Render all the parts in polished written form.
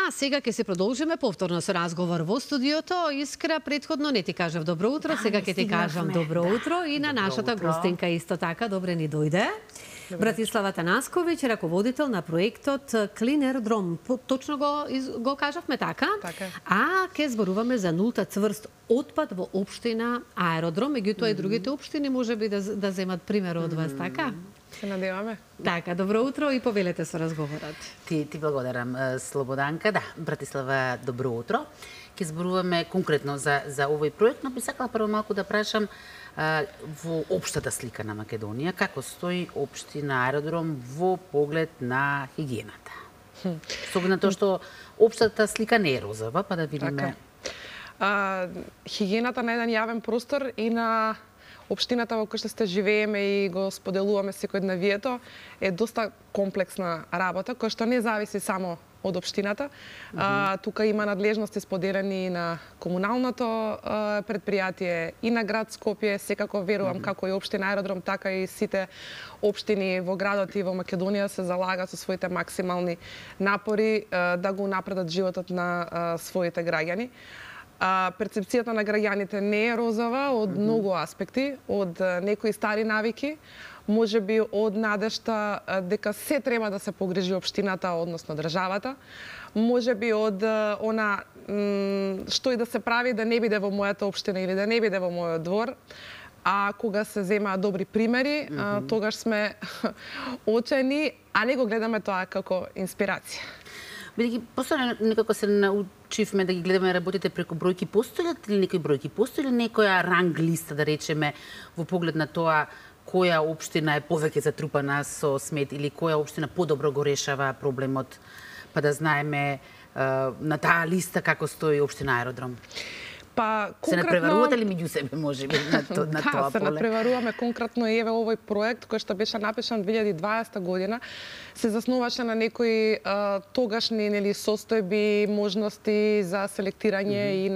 А сега ќе се продолжиме повторно со разговор во студиото. Искра, претходно не ти кажав добро утро, сега ќе ти кажам добро утро и на нашата гостинка исто така, добре ни дојде. Братислава Танасковиќ, раководител на проектот Клин Аеродром. Точно го кажавме така? Така. А ќе зборуваме за нулта цврст отпад во општина Аеродром, меѓутоа и другите општини можеби да земат пример од вас, така? Се надеваме. Така, добро утро и повелете со разговорот. Ти благодарам, Слободанка. Да, Братислава, добро утро. Ќе зборуваме конкретно за овој проект, но би сакала прво малку да прашам во општата слика на Македонија, како стои општина Аеродром во поглед на хигиената? Со оглед на тоа што општата слика не е розова, па да видиме. Хигиената на еден јавен простор и на општината во која што живееме и го споделуваме секојдневието е доста комплексна работа, која што не зависи само од општината. Тука има надлежности споделени на комуналното предпријатие и на град Скопје. Секако верувам како и општина Аеродром, така и сите општини во градот и во Македонија се залагаат со своите максимални напори да го напредат животот на своите граѓани. Перцепцијата на граѓаните не е розова од многу аспекти, од некои стари навики, можеби од надежта дека се треба да се погрижи општината, односно државата, можеби од она што и да се прави да не биде во мојата општина или да не биде во мојот двор. А кога се земаат добри примери, тогаш сме очени, а не го гледаме тоа како инспирација. Бидејќи постојано некако се научивме да ги гледаме работите преку бројки, постојат ли некои бројки, постои ли некоја ранг листа, да речеме, во поглед на тоа која општина е повеќе затрупана со смет или која општина подобро го решава проблемот, па да знаеме на таа листа како стои општина Аеродром? Па, се надпреварувате ли меѓу себе, можеби, на тоа поле? Се надпреваруваме конкретно и еве овој проект кој што беше напишан 2020 година се заснуваше на некои тогашни состојби, можности за селектирање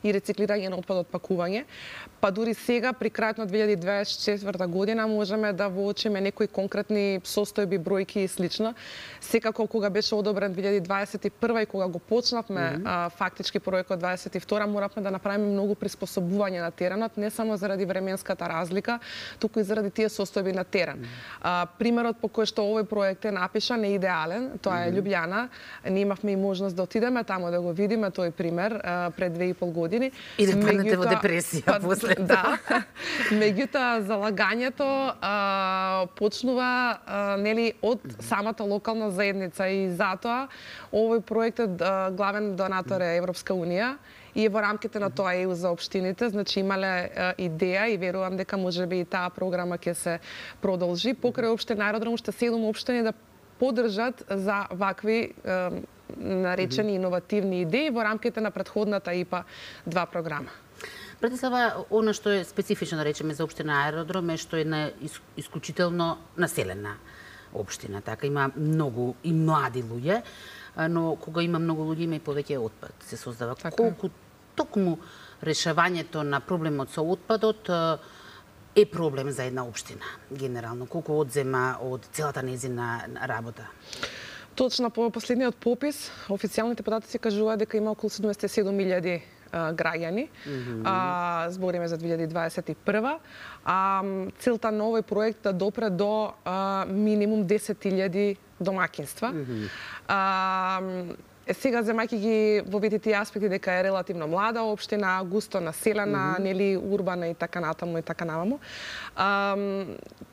и рециклирање на отпад од пакување. Па дури сега, при крајот на 2024 година, можеме да воочиме некои конкретни состојби, бројки и слично. Секако, кога беше одобрен 2021 и кога го почнавме фактички проектот 22, моравме да направиме многу приспособување на теренот, не само заради временската разлика, туку и заради тие состојби на терен. Примерот по кој што овој проект е напишан е идеален, тоа е Лјубљана. Ние имавме и можност да отидеме таму да го видиме тој пример пред 2,5 години. И да паднете во депресија после. Да. Меѓутоа залагањето почнува од самата локална заедница и затоа овој проект е главен донатор е Европска унија и во рамките на тоа ЕУ за општините, значи имале идеја и верувам дека можеби и таа програма ќе се продолжи. Покрај општина Аеродром уште 7 општини да поддржат за вакви наречени иновативни идеи во рамките на претходната ИПА 2 програма. Братислава, она што е специфично да речеме за општина Аеродром е што е една исклучително населена општина. Така има многу и млади луѓе, но кога има многу луѓе има и повеќе отпад. Се создава колку токму решавањето на проблемот со отпадот е проблем за една општина генерално, колку одзема од целата нејзина работа. Точно по последниот попис, официјалните податоци кажуваат дека има околу 77.000 граѓани. Збориме за 2021. Целта на овој проект да допре до минимум 10.000 домаќинства. Сега, земајќи ги во види тие аспекти дека е релативно млада општина, густо населена, урбана и така натаму и така наваму.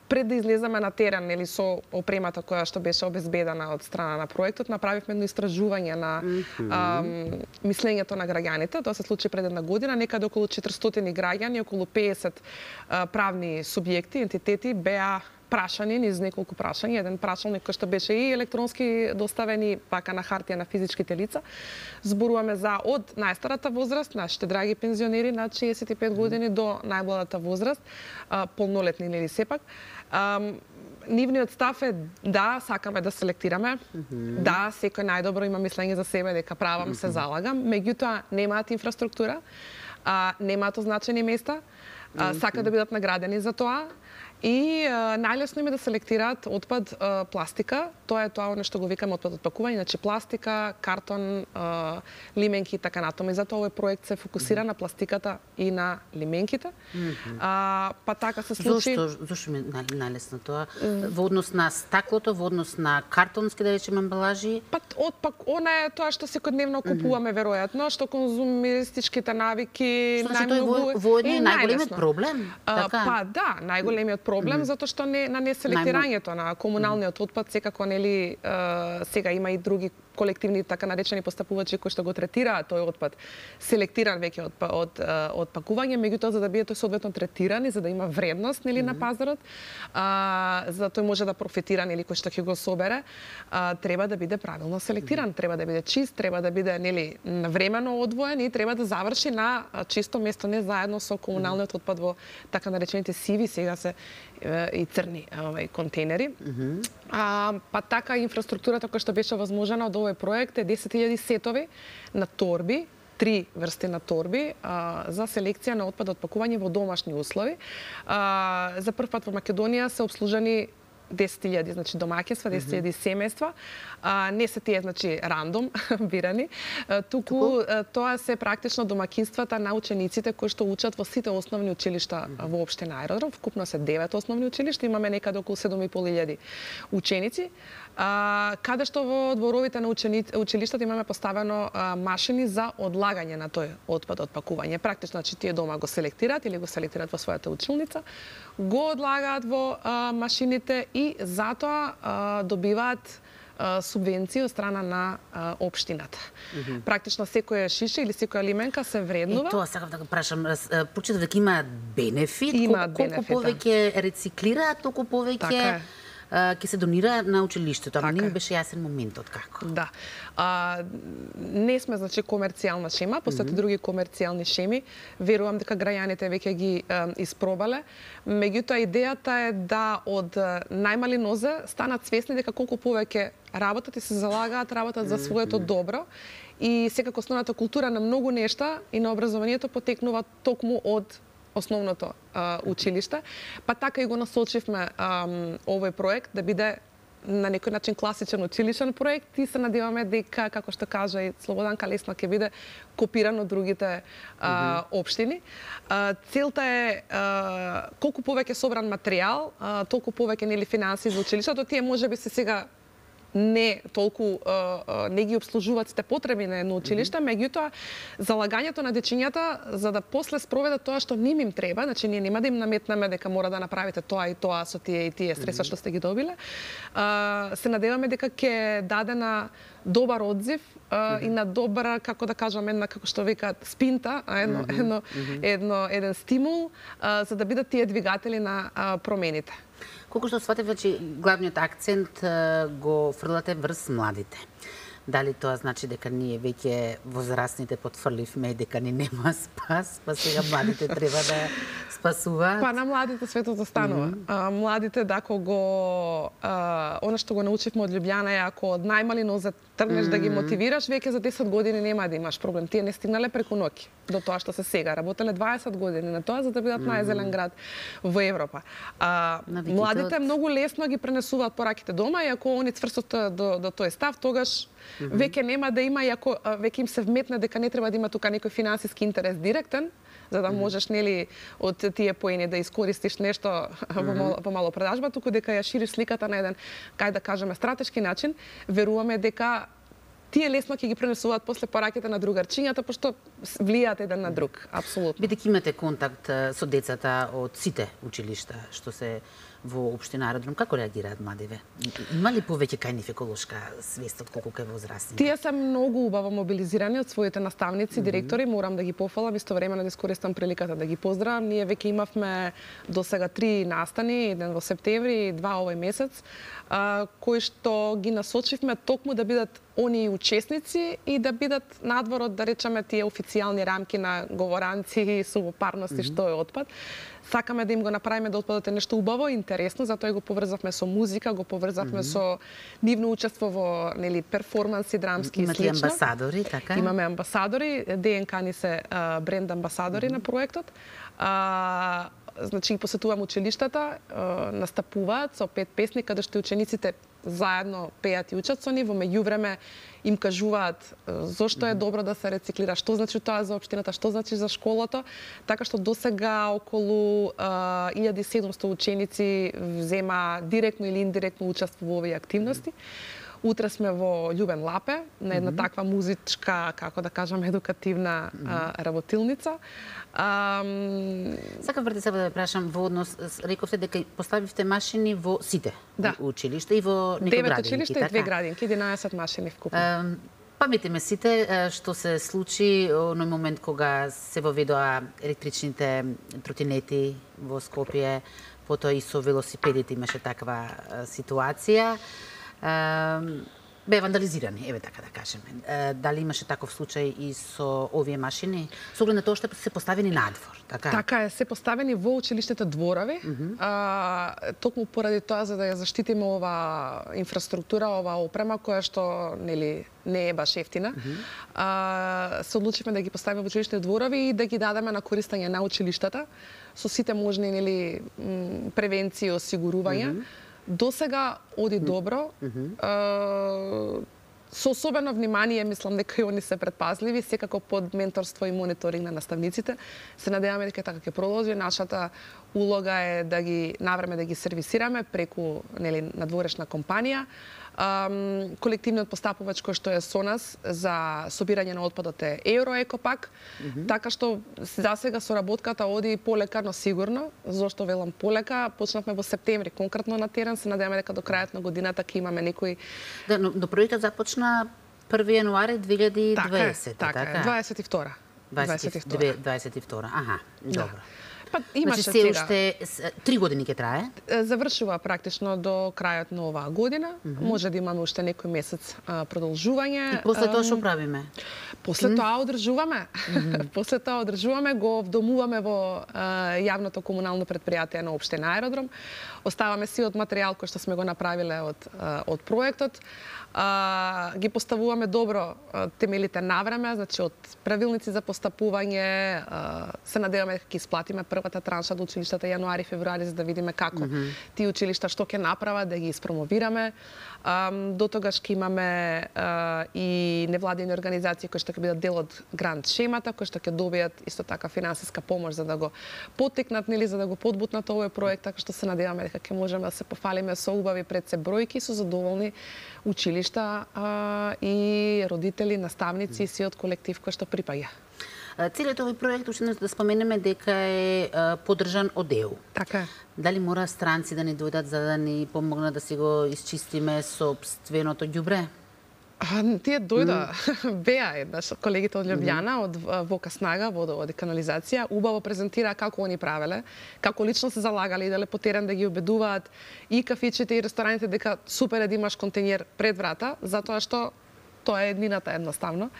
Пред да излеземе на терен со опремата која што беше обезбедена од страна на проектот, направивме едно истражување на мислењето на граѓаните. Тоа се случи пред една година, некаде околу 400 граѓани, околу 50 правни субјекти, ентитети беа прашани низ неколку прашања, еден прашалник кој што беше и електронски доставен и пака на хартија на физичките лица. Зборуваме за од најстарата возраст, нашите драги пензионери над 65 години до најмладата возраст, полнолетни или сепак. Нивниот став е да, сакаме да селектираме, да, секој најдобро има мислење за себе дека правам, се залагам, меѓутоа немаат инфраструктура, немаат означени места, сакаат да бидат наградени за тоа и најлесно им е да селектираат отпад пластика. Тоа е тоа што го викаме отпад од пакување, значи пластика, картон, лименки и така натаму. И затоа овој проект се фокусира на пластиката и на лименките. Па така се случи. Зошто ми е најлесно тоа? Во однос на стаклото, во однос на картонски, да речеме, амбалажи? Па она е тоа што секојдневно купуваме веројатно, што конзумистичките навики најмногу во едни најголемиот проблем. Така? Па да, најголемиот проблем затоа што на неселектирањето на комуналниот отпад секако нели сега има и други колективни така наречени постапувачи кои што го третираат тој отпад селектиран веќе од пакување, меѓутоа за да биде тој соодветно третиран и за да има вредност нели на пазарот, за да тој може да профитира нели кој што ќе го собере, треба да биде правилно селектиран, треба да биде чист, треба да биде нели навремено одвоен и треба да заврши на чисто место, не заедно со комуналниот отпад во така наречените сиви, сега се и црни контейнери. Па така инфраструктурата која што беше возможена од овој проект е 10.000 сетови на торби, 3 врсти на торби за селекција на отпад од пакување во домашни услови. За прв пат во Македонија се обслужени 10.000 значи домаќинства, 10.000 семејства. Не се тие значи рандом бирани, туку тоа се практично домаќинствата на учениците кои што учат во сите основни училишта во општина Аеродром. Вкупно се 9 основни училишта, имаме некаде околу 7.500 ученици. Каде што во дворовите на училиштата имаме поставено машини за одлагање на тој отпад од пакување. Практично, значи, тие дома го селектираат или го селектираат во својата училница, го одлагаат во машините и затоа добиваат субвенции од страна на општината. Практично секоја шише или секоја лименка се вреднува. Тоа сакав да го прашам, прочитав дека имаат бенефит, колку бенефит, повеќе рециклираат, толку повеќе ќе се донира на училиштето, ама не ми беше јасен моментот како. Да. Не сме значи комерцијална шема, постојат други комерцијални шеми. Верувам дека граѓаните веќе ги испробале. Меѓутоа идејата е да од најмали нозе станат свесни дека колку повеќе работат и се залагаат, работат за своето добро. И секако основната култура на многу нешта и на образованието потекнува токму од основното училиште. Па така и го насочивме овој проект да биде на некој начин класичен училишен проект и се надеваме дека, како што кажа и Слободанка, лесно ќе биде копиран од другите општини. Целта е колку повеќе собран материјал, толку повеќе нели финансии за училиштето. Тие можеби се сега не толку не ги обслужуваат сите потреби на едно училиште, меѓутоа залагањето на дечињата за да после спроведат тоа што ним им треба, значи ние нема да им наметнеме дека мора да направите тоа и тоа со тие и тие средства што сте ги добиле. Се надеваме дека ќе даде на добар одзив и на добра, како да кажам, една, како што викаат, спинта, еден стимул за да бидат тие двигатели на промените. Колку што сватев, значи главниот акцент го фрлате врз младите. Дали тоа значи дека ние веќе возрастните потфрливме дека ни нема спас, па сега младите треба да спасуваат? Па на младите светот останува. Младите, ако го она што го научивме од Лјубљана е ако од најмали нозе тргнеш да ги мотивираш, веќе за 10 години нема да имаш проблем. Тие не стигнале преку ноќ до тоа што се сега. Работеле 20 години на тоа за да бидат најзелен град во Европа. Младите многу лесно ги пренесуваат пораките дома и ако они цврстат до тој став, тогаш веќе нема да има, и ако веќе им се вметне дека не треба да има тука некој финансиски интерес директен, за да можеш нели од тие поени да искористиш нешто во мало продажба, туку дека ја шириш сликата на еден, кај да кажеме, стратешки начин, веруваме дека тие лесно ќе ги пренесуваат после пораките на другарчињата, пошто влијаат еден на друг, апсолутно. Бидејќи имате контакт со децата од сите училишта што се во општина Аеродром, како реагираат младиве? Има ли повеќе кај нив еколошка свест од колку кај возрастните? Тие се многу убаво мобилизирани од своите наставници, директори, морам да ги пофалам, истовремено да искористам приликата да ги поздравам. Ние веќе имавме до сега 3 настани, еден во септември и 2 овој месец, кои што ги насочивме токму да бидат они учесници и да бидат надвор од, да речеме, тие официјални рамки на говоранци и субопарности што е отпад. Сакаме да им го направиме да отпадот е нешто убаво и интересно, затоа го поврзавме со музика, го поврзавме со нивно учество во нели перформанси, драмски и слично. Имате амбасадори, така? Имаме амбасадори, ДНК ни се бренд амбасадори на проектот. значи, посетувам училиштата, настапуваат со 5 песни, каде што учениците заедно пеат и учат со нив, во меѓувреме им кажуваат зошто е добро да се рециклира, што значи тоа за општината, што значи за школото, така што досега околу 1700 ученици взема директно или индиректно учество во овие активности. Утре сме во Љубен Лапе, на една таква музичка, како да кажам, едукативна работилница. Сакав пред себе да ве прашам во однос, рековте дека поставивте машини во сите училишта и во некои градинки, 9 училишта и 2 градинки, 11 машини вкупно. Паметиме сите што се случи оној момент кога се воведоа електричните тротинети во Скопје, потоа и со велосипедите имаше таква ситуација. Бе вандализирани, еве така да кажеме. Дали имаше таков случај и со овие машини? Со оглед на тоа што се поставени надвор, така? Така е, се поставени во училиштите дворови. Токму поради тоа за да ја заштитиме ова инфраструктура, ова опрема која што нели не е баш ефтина. Се одлучивме да ги поставиме во училиштите дворови и да ги дадеме на користење на училиштата со сите можни нели превенции и осигурувања. До сега оди добро. Со особено внимание, мислам дека и они се предпазливи, секако под менторство и мониторинг на наставниците. Се надеваме дека така ќе продолжи. Нашата улога е да ги навреме да ги сервисираме преку нели надворешна компанија. Колективниот постапувач кој што е со нас за собирање на отпадот е Евроекопак, така што засега соработката оди полека, но сигурно. Зошто велам полека? Почнавме во септември конкретно на терен, се надеваме дека до крајот на годината ќе имаме некои... Да, но проектот започна 1 јануари 2020, така? 22. 22. Аха, добро. Па имаше значи, се уште 3 години ќе трае? Завршува практично до крајот на оваа година. Може да имаме уште некој месец продолжување. И после тоа што правиме? После тоа одржуваме. После тоа одржуваме, го вдомуваме во јавното комунално предпријатие на општина Аеродром. Оставаме си од материјал кој што сме го направиле од проектот. Ги поставуваме добро темелите навреме, значи од правилници за постапување, се надеваме дека ќе исплатиме првата транша до училиштата јануари, февруари, за да видиме како тие училишта што ќе направат, да ги испромовираме. До тогаш ќе имаме и невладини организации кои што ќе бидат дел од грант шемата, кои што ќе добијат исто така финансиска помош за да го поттикнат, нели, за да го подбутнат овој проект, така што се надеваме дека ќе можеме да се пофалиме со убави пред се бројки, со задоволни училишта и родители, наставници и сиот колектив кој што припаѓа. Целиот овој проект, уште да споменеме дека е поддржан од ЕУ. Така. Дали мора странци да ни дојдат за да ни помогнат да си го исчистиме собственото ѓубре? Тие дојда, беа еднаш колегите од Љубљана, од Вока Снага, водовод и канализација, убаво презентира како они правеле, како лично се залагале и дале по терен да ги убедуваат и кафичите и рестораните дека супер е да имаш контењер пред врата, затоа што тоа е еднината едноставно.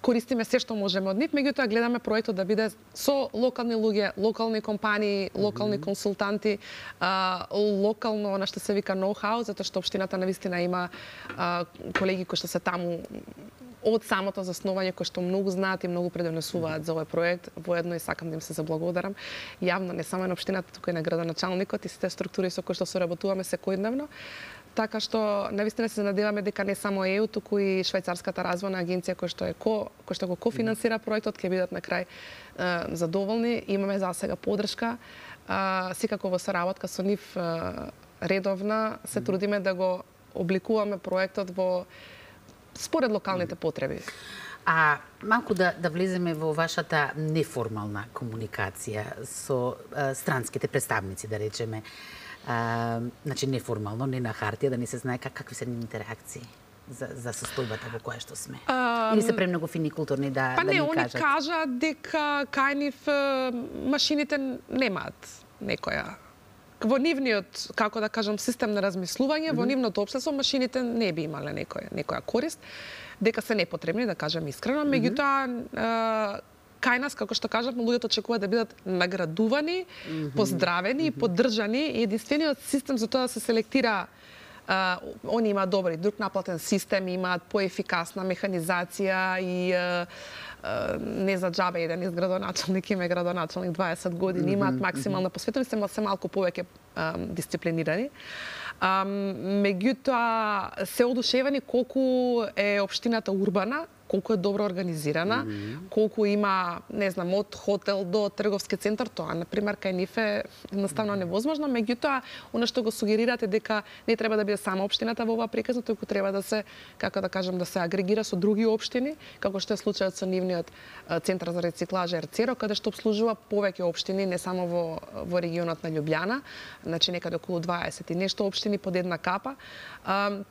Користиме се што можеме од нив, меѓутоа гледаме проектот да биде со локални луѓе, локални компании, локални консултанти, локално, на што се вика ноу-хау, затоа што општината навистина има колеги кои што се таму од самото заснување, кои што многу знаат и многу предонесуваат за овој проект. Воедно и сакам да им се заблагодарам. Јавно, не само на општината, туку и на градоначалникот и сите структури со кои што соработуваме секојдневно. Така што навистина се надеваме дека не само ЕУ, туку и Швајцарската развојна агенција кој што го кофинансира проектот ќе бидат на крај задоволни. Имаме засега поддршка. Секако во соработка со нив редовна се трудиме да го обликуваме проектот во според локалните потреби. А малку да влеземе во вашата неформална комуникација со странските представници, да речеме. Значи неформално, не на хартија, да не се знае какви се интеракции за состојбата во која што сме. Или се премногу фини културни да ни кажат? Па не, они кажат дека кај нив машините немаат некоја. Во нивниот, како да кажам, систем на размислување, во нивното општество машините не би имале некоја корист, дека се непотребни, да кажам искрено, меѓутоа кај нас, како што кажавме, луѓето очекуваат да бидат наградувани, поздравени и поддржани. И единствениот систем за тоа да се селектира, они имаат добри друг наплатен систем, имаат поефикасна механизација и не за џабе еден градоначалник, има градоначалник 20 години, имаат максимална посветеност, се малку повеќе дисциплинирани. Меѓутоа, се одушевени колку е општината урбана, колку е добро организирана, колку има, не знам, од хотел до трговски центар, тоа, например, кај нив е едноставно невозможно, меѓутоа, она што го сугерирате дека не треба да биде само општината во оваа приказна, туку треба да се, како да кажам, да се агрегира со други општини, како што е случајот со нивниот центар за рециклажа Ерцеро, каде што обслужува повеќе општини, не само во регионот на Љубљана, значи некаде околу 20 и нешто општини под една капа,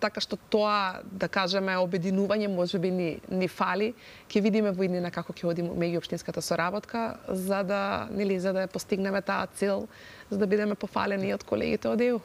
така што тоа, да кажеме, обединување можеби ни фали, ќе видиме во иднина како ќе оди меѓуопштинската соработка за да ја постигнеме таа цел, за да бидеме пофалени од колегите од ЕУ.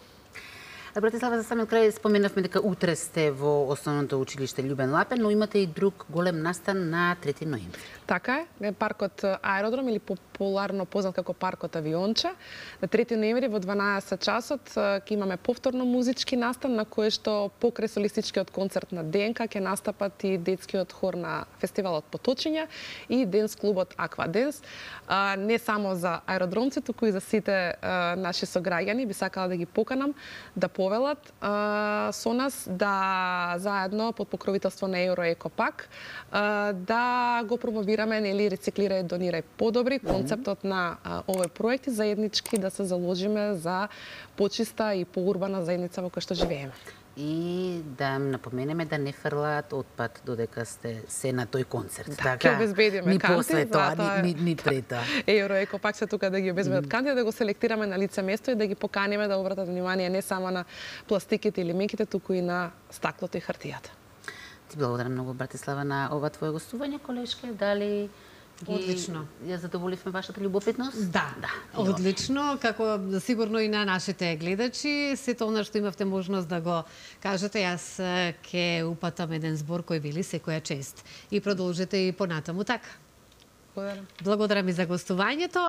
Братислава, за самиот крај споменавме дека утре сте во Основното училиште Љубен Лапен, но имате и друг голем настан на 3 ноември. Така е, паркот Аеродром или популарно познат како паркот Авионче. На 3 ноември во 12 часот ќе имаме повторно музички настан на кој што покрај солистичкиот концерт на ДНК ќе настапат и детскиот хор на фестивалот Поточиња и денс клубот Аква Денс. Не само за аеродромци, туку и за сите наши сограѓани би сакала да ги поканам да повелат со нас да заедно под покровителство на Евроекопак да го промовираме, нели, рециклирај, донирај подобри, концептот на овој проект и заеднички да се заложиме за почиста и поурбана заедница во која што живееме. И да им напоменеме да не фрлаат отпад додека сте се на тој концерт. Да, ќе обезбедиме ни канти. После тоа, ни пред тоа. Евроекопак се тука да ги обезбедат канти, да го селектираме на лице место и да ги поканиме да обратат внимание не само на пластиките или меките, туку и на стаклото и хартијата. Ти благодарам многу, Братислава, на ова твое гостување, колешке. Дали Одлично. Ја задоволивме вашата љубопитност? Да, одлично, како сигурно и на нашите гледачи. Сето она што имавте можност да го кажете, јас ќе упатам еден збор кој вели секоја чест. И продолжете и понатаму така. Благодарам. Благодарам и за гостувањето.